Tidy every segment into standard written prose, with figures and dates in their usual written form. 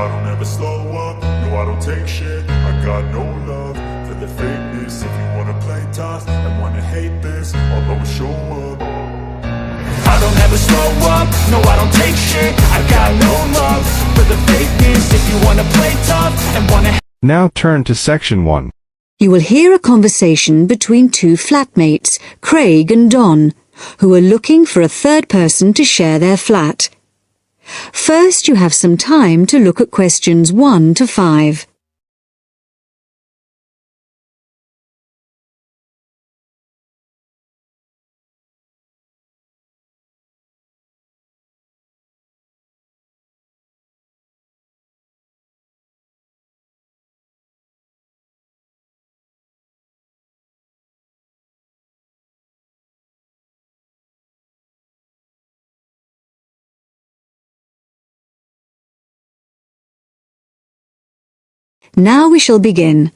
I don't ever slow up, no I don't take shit. I got no love for the fakeness. If you wanna play tough and wanna hate this, I'll always show up. I don't ever slow up, no I don't take shit. I got no love for the fakeness. If you wanna play tough and wanna... Now turn to section 1. You will hear a conversation between two flatmates, Craig and Don, who are looking for a third person to share their flat. First, you have some time to look at questions 1 to 5. Now we shall begin.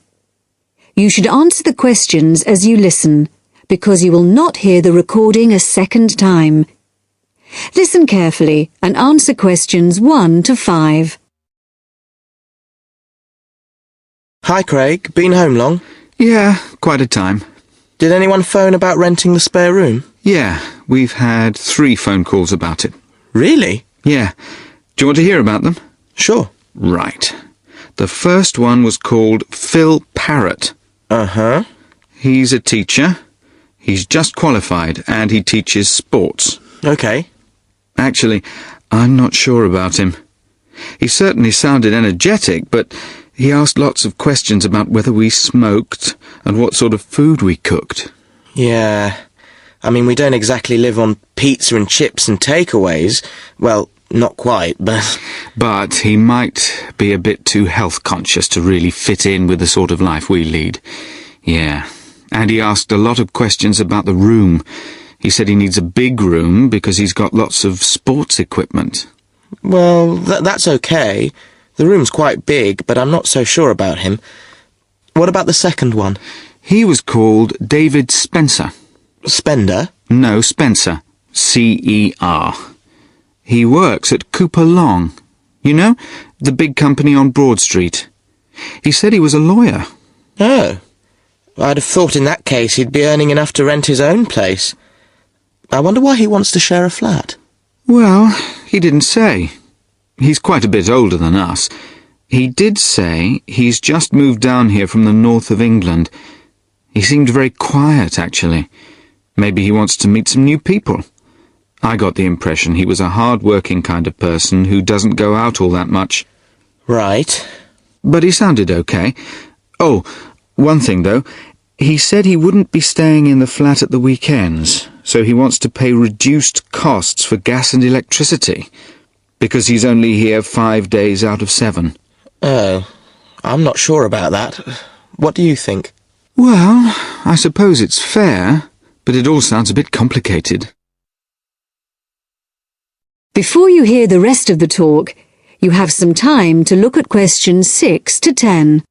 You should answer the questions as you listen, because you will not hear the recording a second time. Listen carefully and answer questions 1 to 5. Hi Craig, been home long? Yeah, quite a time. Did anyone phone about renting the spare room? Yeah, we've had 3 phone calls about it. Really? Yeah. Do you want to hear about them? Sure. Right. The first one was called Phil Parrott. Uh-huh. He's a teacher. He's just qualified and he teaches sports. Okay. Actually, I'm not sure about him. He certainly sounded energetic, but he asked lots of questions about whether we smoked and what sort of food we cooked. Yeah. I mean, we don't exactly live on pizza and chips and takeaways. Well, not quite, but... But he might be a bit too health-conscious to really fit in with the sort of life we lead. Yeah. And he asked a lot of questions about the room. He said he needs a big room because he's got lots of sports equipment. Well, that's okay. The room's quite big, but I'm not so sure about him. What about the second one? He was called David Spencer. Spender? No, Spencer. C-E-R. He works at Cooper Long. You know, the big company on Broad Street. He said he was a lawyer. Oh. I'd have thought in that case he'd be earning enough to rent his own place. I wonder why he wants to share a flat. Well, he didn't say. He's quite a bit older than us. He did say he's just moved down here from the north of England. He seemed very quiet, actually. Maybe he wants to meet some new people. I got the impression he was a hard-working kind of person who doesn't go out all that much. Right. But he sounded okay. Oh, one thing, though. He said he wouldn't be staying in the flat at the weekends, so he wants to pay reduced costs for gas and electricity, because he's only here 5 days out of 7. Oh, I'm not sure about that. What do you think? Well, I suppose it's fair, but it all sounds a bit complicated. Before you hear the rest of the talk, you have some time to look at questions 6 to 10.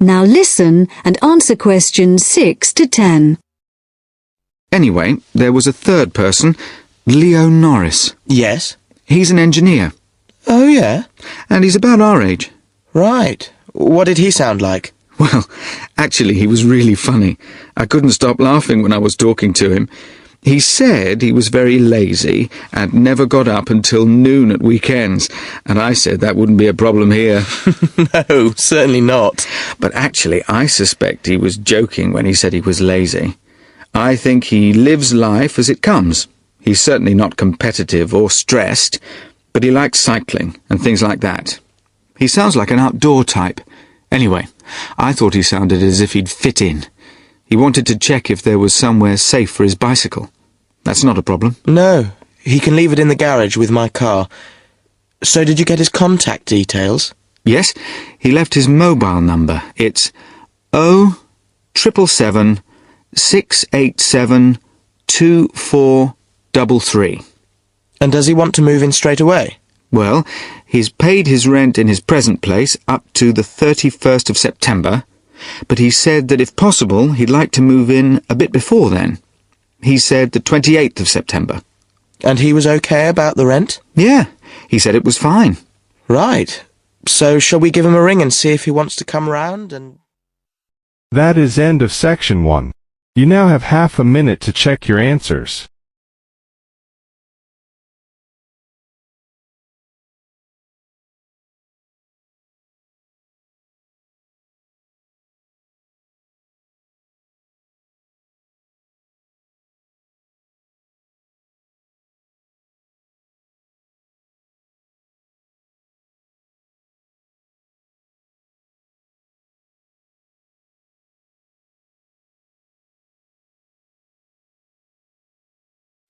Now listen and answer questions 6 to 10. Anyway, there was a third person, Leo Norris. Yes? He's an engineer. Oh, yeah? And he's about our age. Right. What did he sound like? Well, actually, he was really funny. I couldn't stop laughing when I was talking to him. He said he was very lazy and never got up until noon at weekends, and I said that wouldn't be a problem here. No, certainly not. But actually, I suspect he was joking when he said he was lazy. I think he lives life as it comes. He's certainly not competitive or stressed, but he likes cycling and things like that. He sounds like an outdoor type. Anyway, I thought he sounded as if he'd fit in. He wanted to check if there was somewhere safe for his bicycle. That's not a problem. No, he can leave it in the garage with my car. So did you get his contact details? Yes, he left his mobile number. It's 077 687 2433. And does he want to move in straight away? Well, he's paid his rent in his present place up to the 31st of September, but he said that if possible he'd like to move in a bit before then. He said the 28th of September. And he was okay about the rent? Yeah, he said it was fine. Right. So shall we give him a ring and see if he wants to come round and... That is end of section 1. You now have half a minute to check your answers.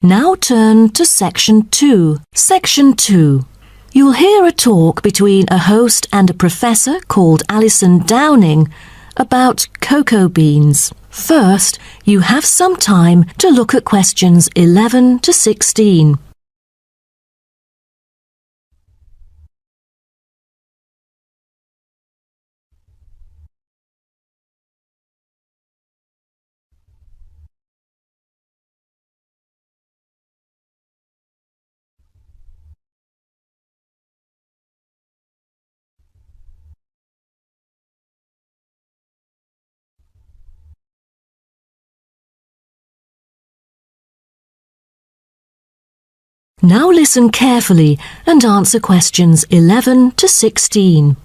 Now turn to Section 2. Section 2. You'll hear a talk between a host and a professor called Alison Downing about cocoa beans. First, you have some time to look at questions 11 to 16. Now listen carefully and answer questions 11 to 16.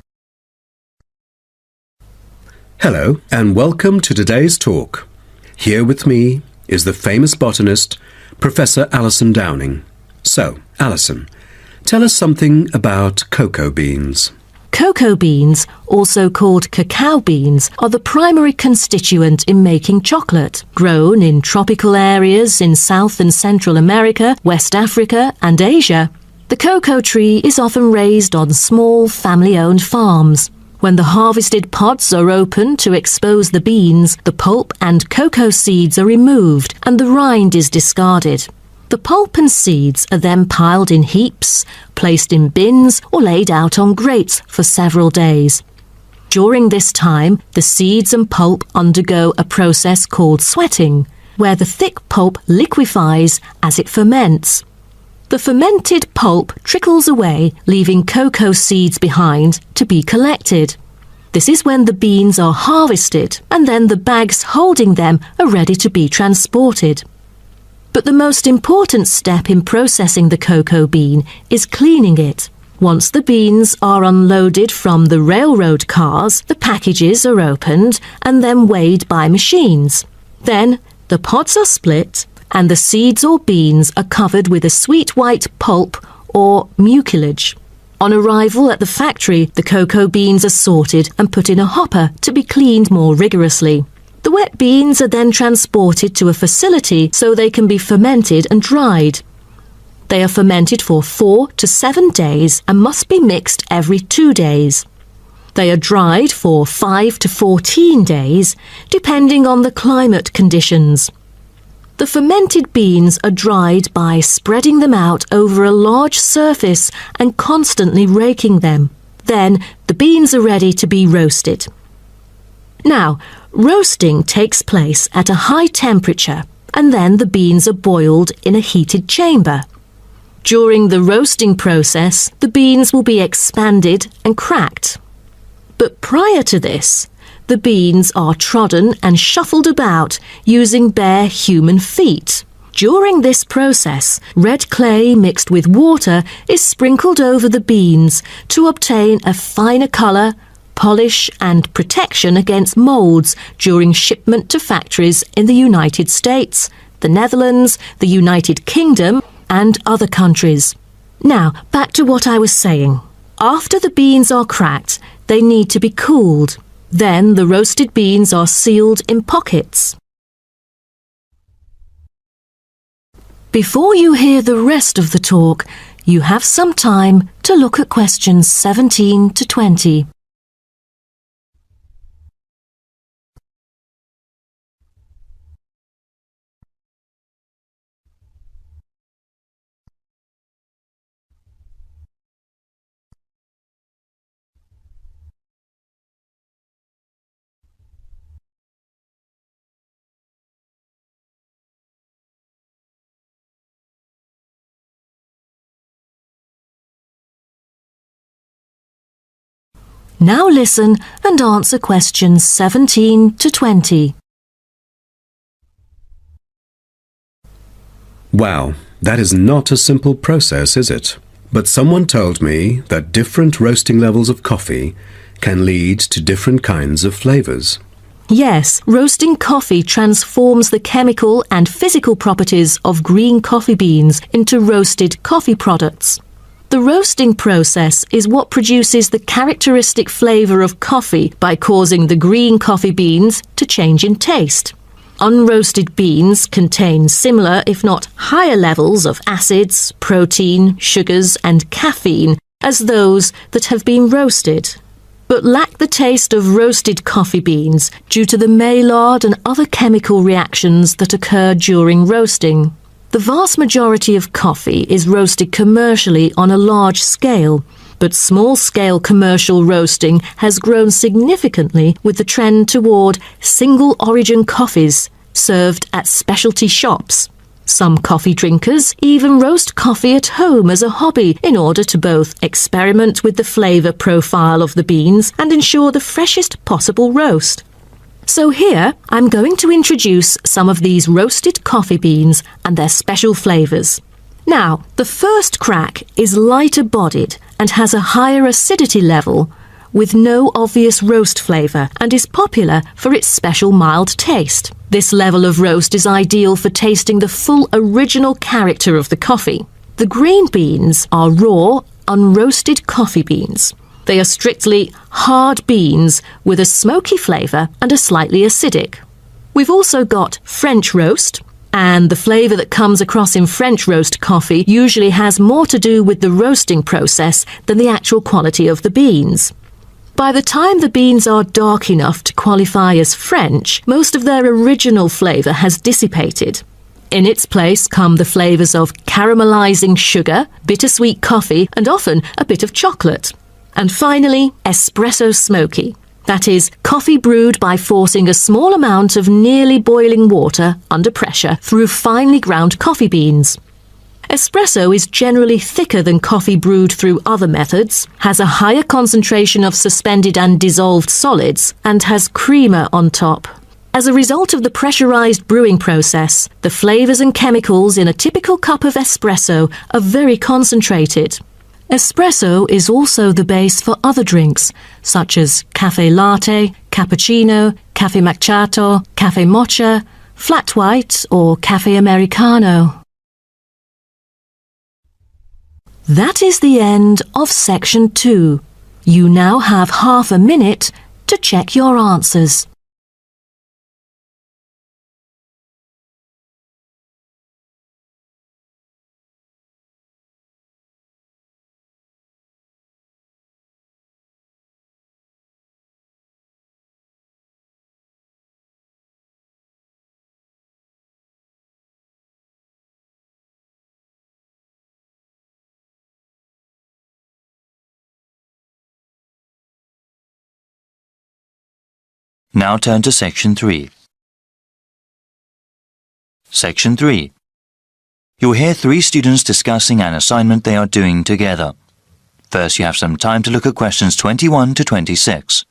Hello and welcome to today's talk. Here with me is the famous botanist, Professor Alison Downing. So, Alison, tell us something about cocoa beans. Cocoa beans, also called cacao beans, are the primary constituent in making chocolate, grown in tropical areas in South and Central America, West Africa and Asia. The cocoa tree is often raised on small family-owned farms. When the harvested pods are opened to expose the beans, the pulp and cocoa seeds are removed and the rind is discarded. The pulp and seeds are then piled in heaps, placed in bins or laid out on grates for several days. During this time, the seeds and pulp undergo a process called sweating, where the thick pulp liquefies as it ferments. The fermented pulp trickles away, leaving cocoa seeds behind to be collected. This is when the beans are harvested, and then the bags holding them are ready to be transported. But the most important step in processing the cocoa bean is cleaning it. Once the beans are unloaded from the railroad cars, the packages are opened and then weighed by machines. Then the pods are split and the seeds or beans are covered with a sweet white pulp or mucilage. On arrival at the factory, the cocoa beans are sorted and put in a hopper to be cleaned more rigorously. The wet beans are then transported to a facility so they can be fermented and dried. They are fermented for 4 to 7 days and must be mixed every 2 days. They are dried for 5 to 14 days, depending on the climate conditions. The fermented beans are dried by spreading them out over a large surface and constantly raking them. Then the beans are ready to be roasted. Now, roasting takes place at a high temperature, and then the beans are boiled in a heated chamber. During the roasting process, the beans will be expanded and cracked. But prior to this, the beans are trodden and shuffled about using bare human feet. During this process, red clay mixed with water is sprinkled over the beans to obtain a finer colour, polish and protection against moulds during shipment to factories in the United States, the Netherlands, the United Kingdom and other countries. Now, back to what I was saying. After the beans are cracked, they need to be cooled. Then the roasted beans are sealed in pockets. Before you hear the rest of the talk, You have some time to look at questions 17 to 20. Now listen and answer questions 17 to 20. Wow, that is not a simple process, is it? But someone told me that different roasting levels of coffee can lead to different kinds of flavours. Yes, roasting coffee transforms the chemical and physical properties of green coffee beans into roasted coffee products. The roasting process is what produces the characteristic flavour of coffee by causing the green coffee beans to change in taste. Unroasted beans contain similar, if not higher levels of acids, protein, sugars and caffeine as those that have been roasted, but lack the taste of roasted coffee beans due to the Maillard and other chemical reactions that occur during roasting. The vast majority of coffee is roasted commercially on a large scale, but small-scale commercial roasting has grown significantly with the trend toward single-origin coffees served at specialty shops. Some coffee drinkers even roast coffee at home as a hobby in order to both experiment with the flavour profile of the beans and ensure the freshest possible roast. So here, I'm going to introduce some of these roasted coffee beans and their special flavours. Now, the first crack is lighter bodied and has a higher acidity level with no obvious roast flavour and is popular for its special mild taste. This level of roast is ideal for tasting the full original character of the coffee. The green beans are raw, unroasted coffee beans. They are strictly hard beans with a smoky flavour and are slightly acidic. We've also got French roast, and the flavour that comes across in French roast coffee usually has more to do with the roasting process than the actual quality of the beans. By the time the beans are dark enough to qualify as French, most of their original flavour has dissipated. In its place come the flavours of caramelising sugar, bittersweet coffee, and often a bit of chocolate. And finally, espresso smoky. That is, coffee brewed by forcing a small amount of nearly boiling water under pressure through finely ground coffee beans. Espresso is generally thicker than coffee brewed through other methods, has a higher concentration of suspended and dissolved solids, and has creamer on top. As a result of the pressurized brewing process, the flavours and chemicals in a typical cup of espresso are very concentrated. Espresso is also the base for other drinks, such as cafe latte, cappuccino, cafe macchiato, cafe mocha, flat white, or cafe americano. That is the end of section 2. You now have half a minute to check your answers. Now turn to Section 3. Section 3. You'll hear 3 students discussing an assignment they are doing together. First, you have some time to look at questions 21 to 26.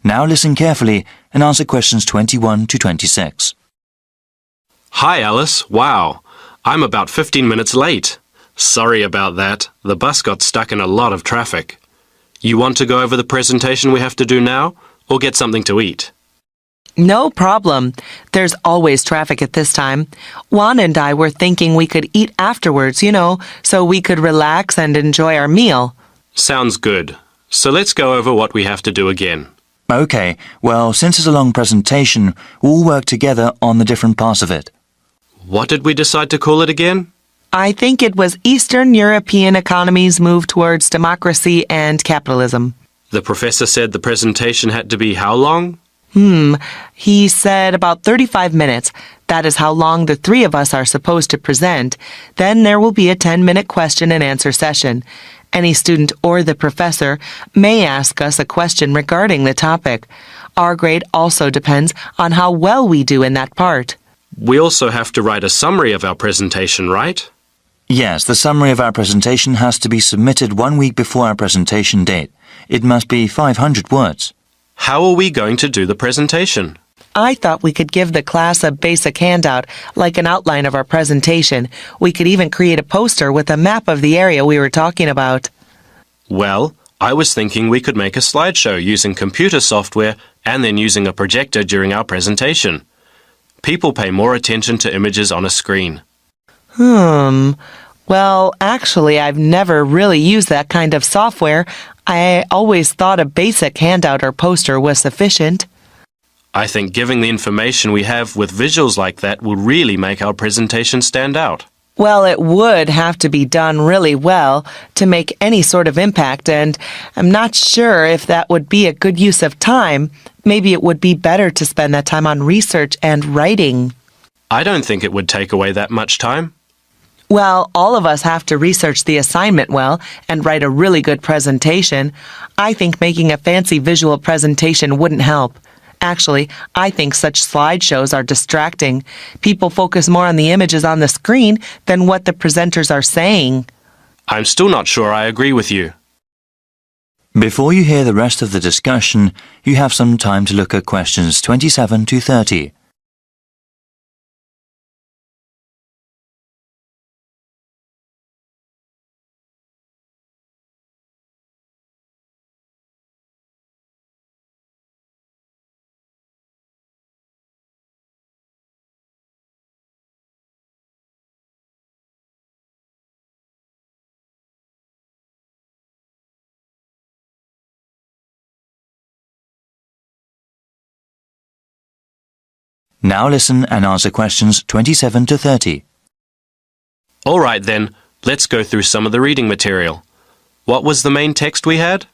Now listen carefully and answer questions 21 to 26. Hi, Alice. Wow. I'm about 15 minutes late. Sorry about that. The bus got stuck in a lot of traffic. You want to go over the presentation we have to do now, or get something to eat? No problem. There's always traffic at this time. Juan and I were thinking we could eat afterwards, so we could relax and enjoy our meal. Sounds good. So let's go over what we have to do again. Okay, well, since it's a long presentation, we'll work together on the different parts of it. What did we decide to call it again? I think it was Eastern European economies move towards democracy and capitalism. The professor said the presentation had to be how long? He said about 35 minutes. That is how long the three of us are supposed to present. Then there will be a 10-minute question and answer session. Any student or the professor may ask us a question regarding the topic. Our grade also depends on how well we do in that part. We also have to write a summary of our presentation, right? Yes, the summary of our presentation has to be submitted 1 week before our presentation date. It must be 500 words. How are we going to do the presentation? I thought we could give the class a basic handout, like an outline of our presentation. We could even create a poster with a map of the area we were talking about. Well, I was thinking we could make a slideshow using computer software and then using a projector during our presentation. People pay more attention to images on a screen. Well, actually, I've never really used that kind of software. I always thought a basic handout or poster was sufficient. I think giving the information we have with visuals like that will really make our presentation stand out. Well, it would have to be done really well to make any sort of impact, and I'm not sure if that would be a good use of time. Maybe it would be better to spend that time on research and writing. I don't think it would take away that much time. Well, all of us have to research the assignment well and write a really good presentation. I think making a fancy visual presentation wouldn't help. Actually, I think such slideshows are distracting. People focus more on the images on the screen than what the presenters are saying. I'm still not sure I agree with you. Before you hear the rest of the discussion, you have some time to look at questions 27 to 30. Now listen and answer questions 27 to 30. All right then, let's go through some of the reading material. What was the main text we had?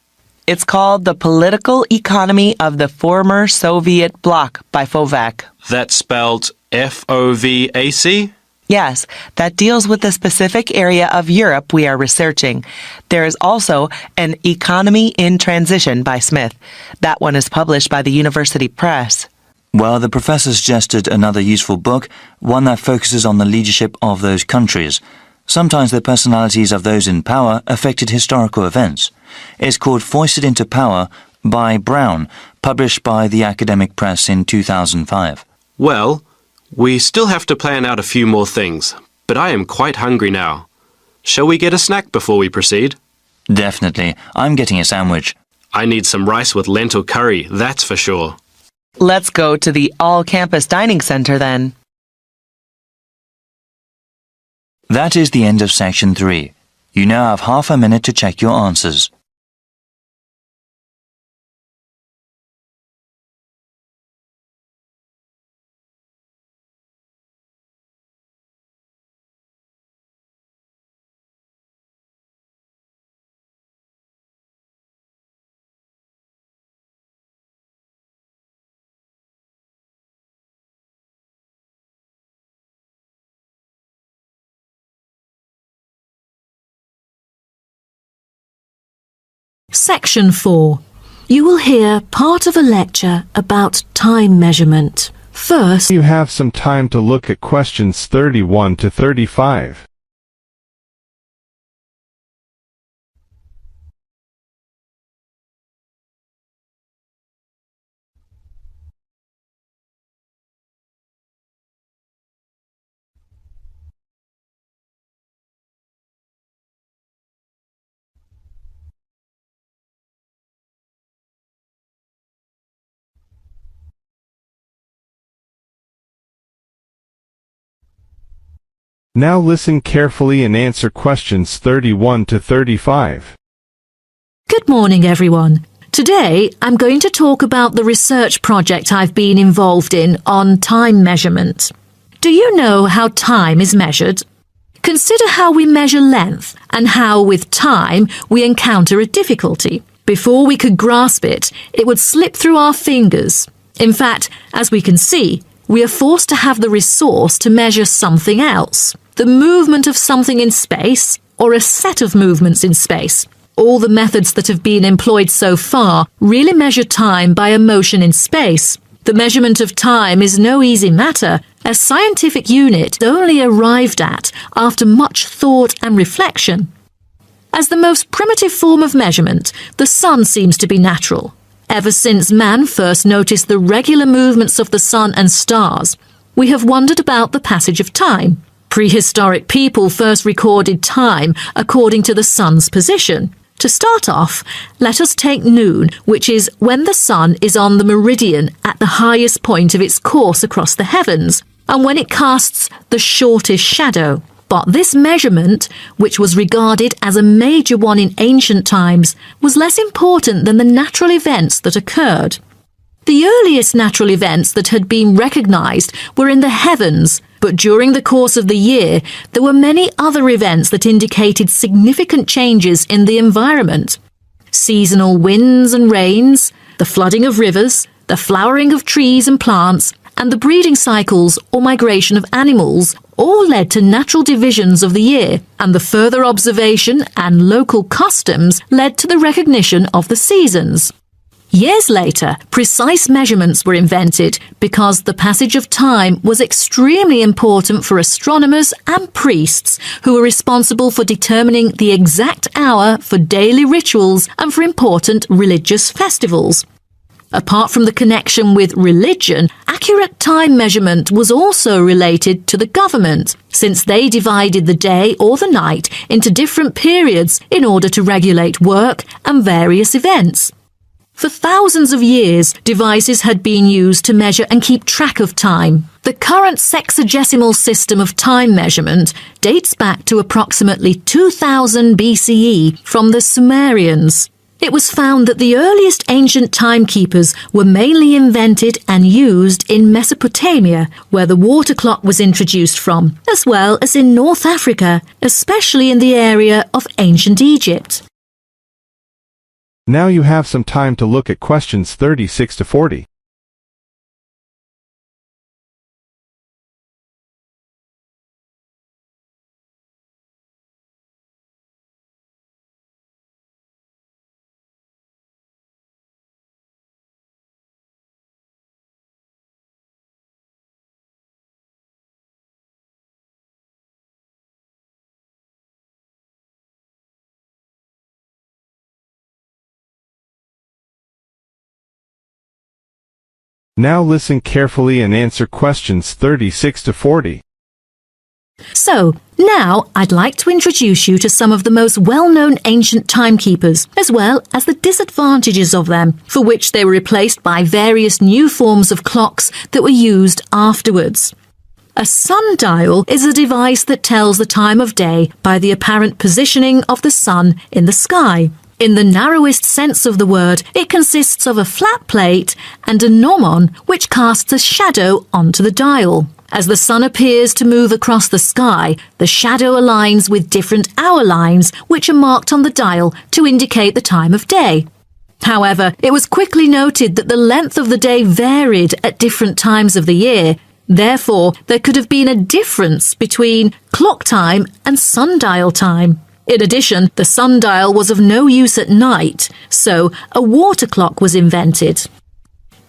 It's called The Political Economy of the Former Soviet Bloc by Fovac. That's spelled F-O-V-A-C? Yes, that deals with the specific area of Europe we are researching. There is also An Economy in Transition by Smith. That one is published by the University Press. Well, the professor suggested another useful book, one that focuses on the leadership of those countries. Sometimes the personalities of those in power affected historical events. It's called Foisted into Power by Brown, published by the Academic Press in 2005. Well, we still have to plan out a few more things, but I am quite hungry now. Shall we get a snack before we proceed? Definitely. I'm getting a sandwich. I need some rice with lentil curry, that's for sure. Let's go to the all-campus dining center then. That is the end of section 3. You now have half a minute to check your answers. Section 4. You will hear part of a lecture about time measurement. First, You have some time to look at questions 31 to 35. Now listen carefully and answer questions 31 to 35. Good morning, everyone. Today, I'm going to talk about the research project I've been involved in on time measurement. Do you know how time is measured? Consider how we measure length and how, with time, we encounter a difficulty. Before we could grasp it, it would slip through our fingers. In fact, as we can see, we are forced to have the resource to measure something else, the movement of something in space or a set of movements in space. All the methods that have been employed so far really measure time by a motion in space. The measurement of time is no easy matter, a scientific unit only arrived at after much thought and reflection. As the most primitive form of measurement, the sun seems to be natural. Ever since man first noticed the regular movements of the sun and stars, we have wondered about the passage of time. Prehistoric people first recorded time according to the sun's position. To start off, let us take noon, which is when the sun is on the meridian at the highest point of its course across the heavens, and when it casts the shortest shadow. But this measurement, which was regarded as a major one in ancient times, was less important than the natural events that occurred. The earliest natural events that had been recognized were in the heavens, but during the course of the year, there were many other events that indicated significant changes in the environment. Seasonal winds and rains, the flooding of rivers, the flowering of trees and plants, and the breeding cycles or migration of animals all led to natural divisions of the year, and the further observation and local customs led to the recognition of the seasons. Years later, precise measurements were invented because the passage of time was extremely important for astronomers and priests who were responsible for determining the exact hour for daily rituals and for important religious festivals. Apart from the connection with religion, accurate time measurement was also related to the government, since they divided the day or the night into different periods in order to regulate work and various events. For thousands of years, devices had been used to measure and keep track of time. The current sexagesimal system of time measurement dates back to approximately 2000 BCE from the Sumerians. It was found that the earliest ancient timekeepers were mainly invented and used in Mesopotamia, where the water clock was introduced from, as well as in North Africa, especially in the area of ancient Egypt. Now you have some time to look at questions 36 to 40. Now listen carefully and answer questions 36 to 40. So, now I'd like to introduce you to some of the most well-known ancient timekeepers, as well as the disadvantages of them, for which they were replaced by various new forms of clocks that were used afterwards. A sundial is a device that tells the time of day by the apparent positioning of the sun in the sky. In the narrowest sense of the word, it consists of a flat plate and a gnomon which casts a shadow onto the dial. As the sun appears to move across the sky, the shadow aligns with different hour lines which are marked on the dial to indicate the time of day. However, it was quickly noted that the length of the day varied at different times of the year. Therefore, there could have been a difference between clock time and sundial time. In addition, the sundial was of no use at night, so a water clock was invented.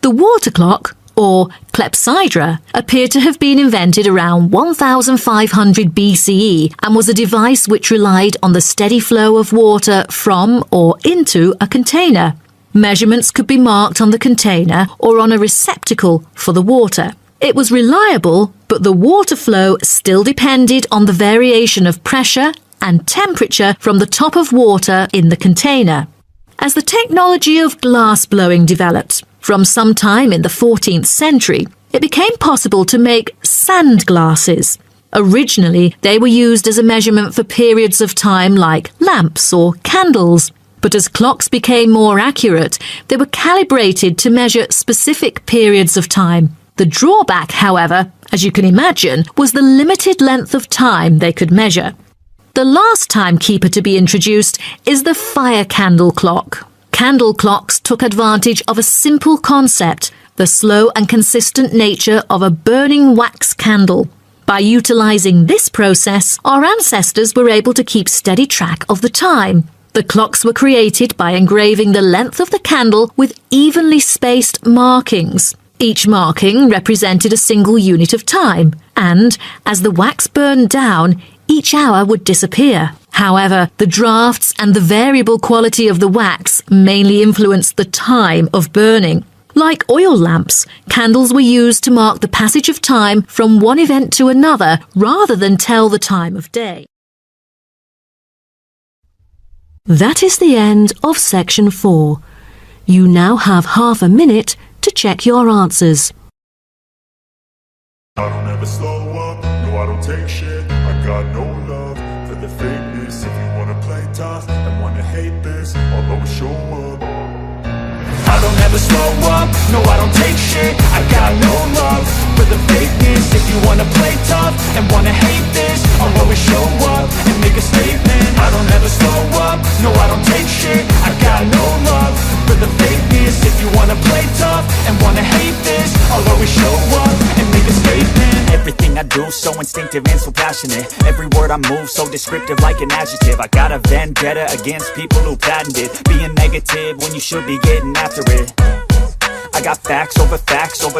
The water clock, or clepsydra, appeared to have been invented around 1500 BCE and was a device which relied on the steady flow of water from or into a container. Measurements could be marked on the container or on a receptacle for the water. It was reliable, but the water flow still depended on the variation of pressure and temperature from the top of water in the container. As the technology of glass blowing developed, from some time in the 14th century, it became possible to make sand glasses. Originally, they were used as a measurement for periods of time like lamps or candles. But as clocks became more accurate, they were calibrated to measure specific periods of time. The drawback, however, as you can imagine, was the limited length of time they could measure. The last timekeeper to be introduced is the fire candle clock. Candle clocks took advantage of a simple concept, the slow and consistent nature of a burning wax candle. By utilizing this process, our ancestors were able to keep steady track of the time. The clocks were created by engraving the length of the candle with evenly spaced markings. Each marking represented a single unit of time, and as the wax burned down, each hour would disappear. However, the drafts and the variable quality of the wax mainly influenced the time of burning. Like oil lamps, candles were used to mark the passage of time from one event to another rather than tell the time of day. That is the end of section 4. You now have half a minute to check your answers. I don't ever slow up, no I don't take shit. I got no love for the fakeness. If you wanna play tough and wanna hate this, I'll always show up. I don't ever slow up, no I don't take shit. I got no love for the fakeness. If you wanna play tough and wanna hate this, I'll always show up and make a statement. I don't ever slow up, no I don't take shit. I got no love for the fakeness. If you wanna play tough and wanna hate this, I'll always show up and make a statement. Everything I do so instinctive and so passionate. Every word I move so descriptive like an adjective. I got a vendetta against people who patented being negative when you should be getting after it. I got facts over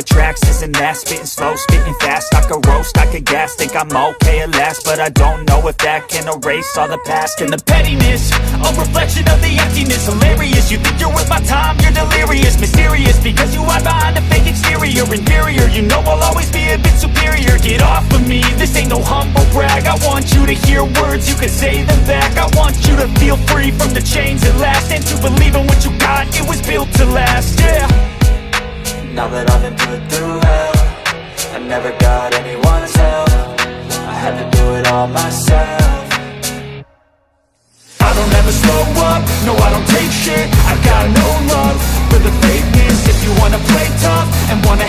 tracks, this and that. Spitting slow, spitting fast. I could roast, I could gas. Think I'm okay at last, but I don't know if that can erase all the past. And the pettiness, a reflection of the emptiness. Hilarious, you think you're worth my time, you're delirious. Mysterious, because you hide behind a fake exterior. Inferior, you know I'll always be a bit superior. Get off of me, this ain't no humble brag. I want you to hear words, you can say them back. I want you to feel free from the chains at last, and to believe in what you got, it was built to last, yeah. Now that I've been put through hell, I never got anyone's help. I had to do it all myself. I don't ever slow up, no I don't take shit. I got no love for the fakeness. If you wanna play tough and wanna